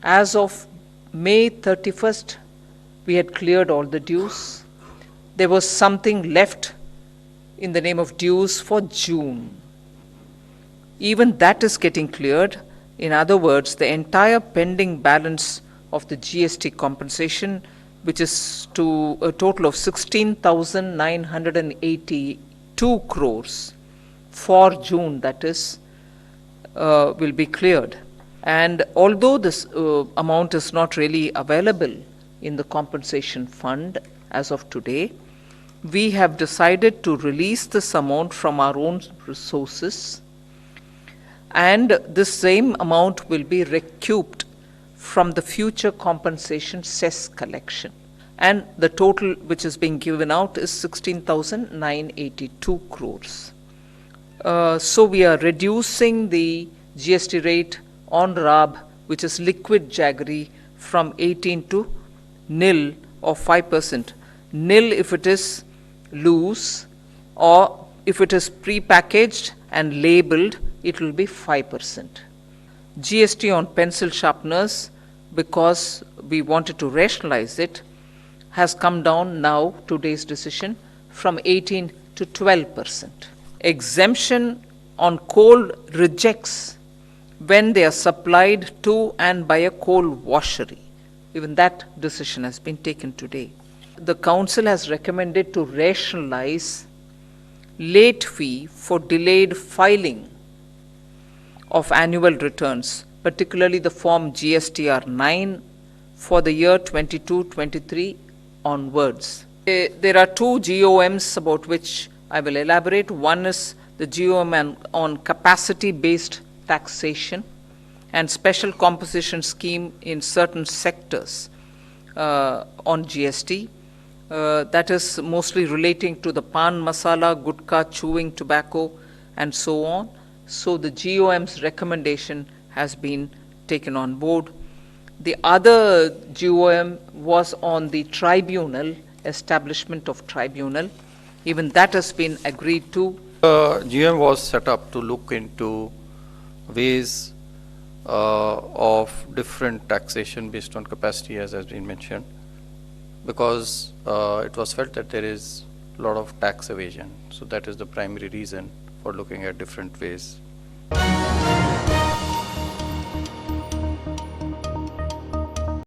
As of May 31st, we had cleared all the dues. There was something left in the name of dues for June. Even that is getting cleared. In other words, the entire pending balance of the GST compensation, which is to a total of 16,982 crores for June, that is, will be cleared. And although this amount is not really available in the compensation fund as of today, we have decided to release this amount from our own resources, and this same amount will be recouped from the future compensation cess collection. And the total which is being given out is 16,982 crores. So we are reducing the GST rate on Raab, which is liquid jaggery, from 18 to nil or 5%. Nil if it is loose, or if it is pre-packaged and labeled, it will be 5%. GST on pencil sharpeners, because we wanted to rationalize it, has come down now, today's decision, from 18 to 12%. Exemption on coal rejects when they are supplied to and by a coal washery. Even that decision has been taken today. The Council has recommended to rationalize late fee for delayed filing of annual returns, particularly the form GSTR 9 for the year 22-23 onwards. There are two GOMs about which I will elaborate. One is the GOM on capacity-based taxation and special composition scheme in certain sectors on GST. That is mostly relating to the pan masala, gutka, chewing tobacco, and so on. So the GOM's recommendation has been taken on board. The other GOM was on the tribunal, establishment of tribunal. Even that has been agreed to. GM was set up to look into ways of different taxation based on capacity, as has been mentioned, because it was felt that there is a lot of tax evasion. So that is the primary reason for looking at different ways.